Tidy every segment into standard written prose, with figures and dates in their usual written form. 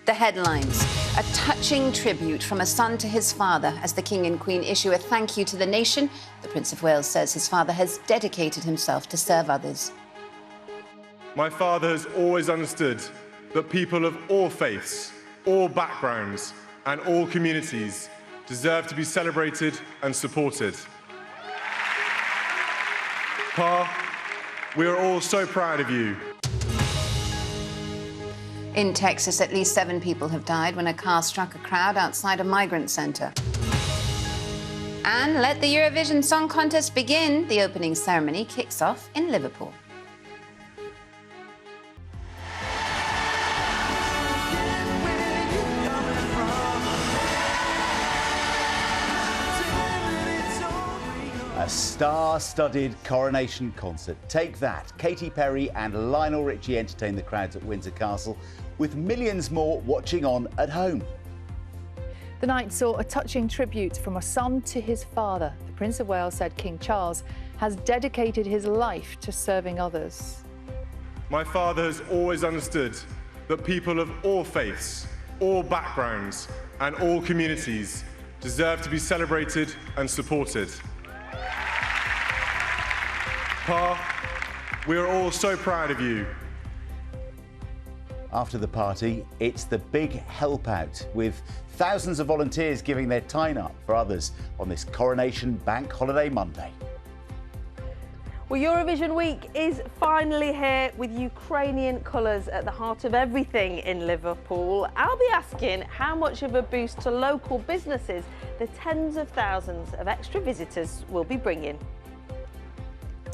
The headlines. A touching tribute from a son to his father as the King and Queen issue a thank you to the nation. The Prince of Wales says his father has dedicated himself to serve others. My father has always understood that people of all faiths, all backgrounds, and all communities deserve to be celebrated and supported. Pa, we are all so proud of you. In Texas, at least 7 people have died when a car struck a crowd outside a migrant centre. And let the Eurovision Song Contest begin. The opening ceremony kicks off in Liverpool. A star-studded coronation concert. Take that. Katy Perry and Lionel Richie entertained the crowds at Windsor Castle, with millions more watching on at home. The night saw a touching tribute from a son to his father. The Prince of Wales said King Charles has dedicated his life to serving others. My father has always understood that people of all faiths, all backgrounds, and all communities deserve to be celebrated and supported. Pa, we are all so proud of you. After the party, it's the big help out, with thousands of volunteers giving their time up for others on this Coronation Bank Holiday Monday. Well, Eurovision Week is finally here, with Ukrainian colours at the heart of everything in Liverpool. I'll be asking how much of a boost to local businesses the tens of thousands of extra visitors will be bringing.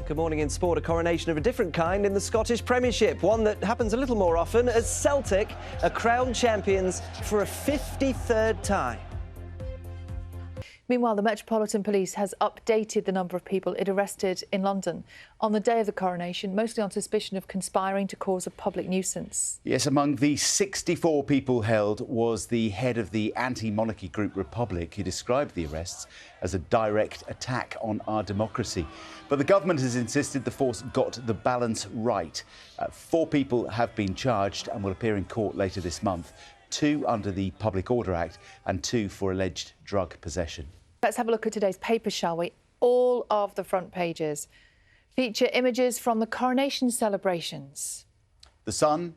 Good morning in sport. A coronation of a different kind in the Scottish Premiership, one that happens a little more often, as Celtic are crowned champions for a 53rd time. Meanwhile, the Metropolitan Police has updated the number of people it arrested in London on the day of the coronation, mostly on suspicion of conspiring to cause a public nuisance. Yes, among the 64 people held was the head of the anti-monarchy group Republic, who described the arrests as a direct attack on our democracy. But the government has insisted the force got the balance right. 4 people have been charged and will appear in court later this month. 2 under the Public Order Act and 2 for alleged drug possession. Let's have a look at today's paper, shall we? All of the front pages feature images from the coronation celebrations. The Sun,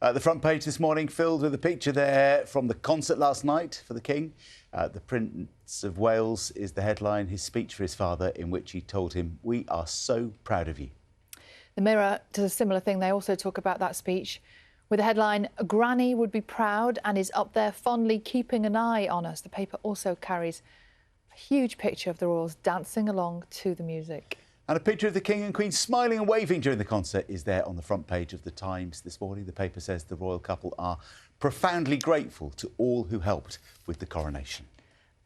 the front page this morning, filled with a picture there from the concert last night for the King. The Prince of Wales is the headline, his speech for his father, in which he told him, "We are so proud of you." The Mirror does a similar thing. They also talk about that speech, with the headline, "Granny would be proud and is up there fondly keeping an eye on us." The paper also carries a huge picture of the royals dancing along to the music. And a picture of the King and Queen smiling and waving during the concert is there on the front page of the Times this morning. The paper says the royal couple are profoundly grateful to all who helped with the coronation.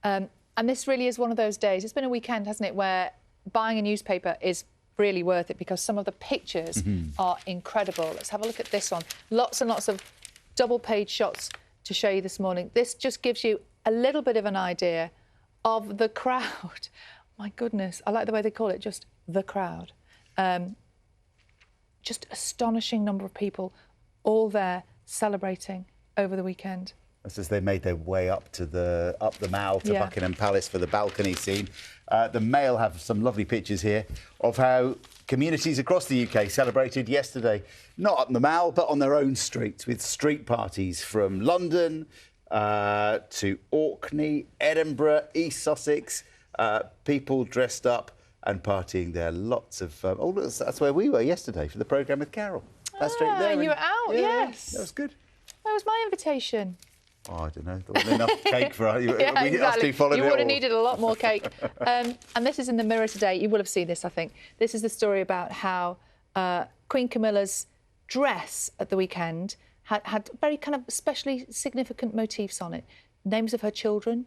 And this really is one of those days. It's been a weekend, hasn't it, where buying a newspaper is really worth it because some of the pictures are incredible. Let's have a look at this one. Lots and lots of double-page shots to show you this morning. This just gives you a little bit of an idea of the crowd. My goodness, I like the way they call it, just the crowd. Just astonishing number of people all there celebrating over the weekend. That's as they made their way up the Mall to Buckingham Palace for the balcony scene. The Mail have some lovely pictures here of how communities across the UK celebrated yesterday, not up the Mall, but on their own streets, with street parties from London to Orkney, Edinburgh, East Sussex, people dressed up and partying there. Lots of... that's where we were yesterday for the programme with Carol. That street there. You were out, yes. That was good. Where was my invitation? Oh, I don't know. There wasn't enough cake for us. Yeah, exactly. You would have needed a lot more cake. And this is in the Mirror today. You will have seen this, I think. This is the story about how Queen Camilla's dress at the weekend had very kind of especially significant motifs on it. Names of her children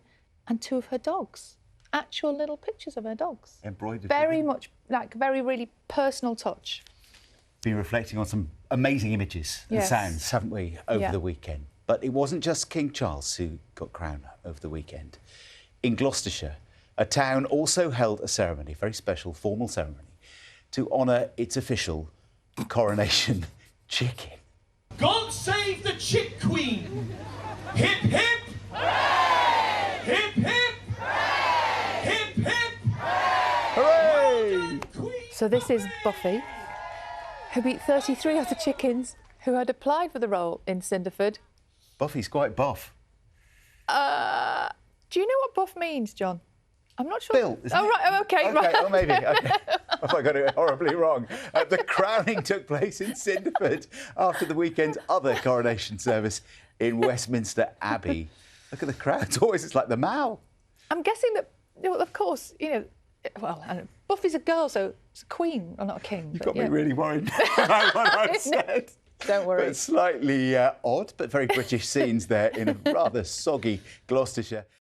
and 2 of her dogs. Actual little pictures of her dogs. Embroidered. Very much, like, very, really personal touch. Been reflecting on some amazing images and sounds, haven't we, over the weekend? But it wasn't just King Charles who got crowned over the weekend. In Gloucestershire, a town also held a ceremony, a very special, formal ceremony, to honour its official, Coronation Chicken. God save the Chick Queen! Hip hip! Hooray! Hip hip! Hooray! Hip hip! Hooray! So this is Buffy, who beat 33 other chickens who had applied for the role in Cinderford. Buffy's quite buff. Do you know what buff means, John? I'm not sure. Bill, isn't it? Right, oh, okay, right. Oh, maybe. Okay. I got it horribly wrong. The crowning took place in Cinderford after the weekend's other coronation service in Westminster Abbey. Look at the crowd. It's like the Mall. I'm guessing that, well, of course, well, I don't know. Buffy's a girl, so it's a queen, or not a king. You got me really worried about what I said. Don't worry. But slightly odd, but very British scenes there in a rather soggy Gloucestershire.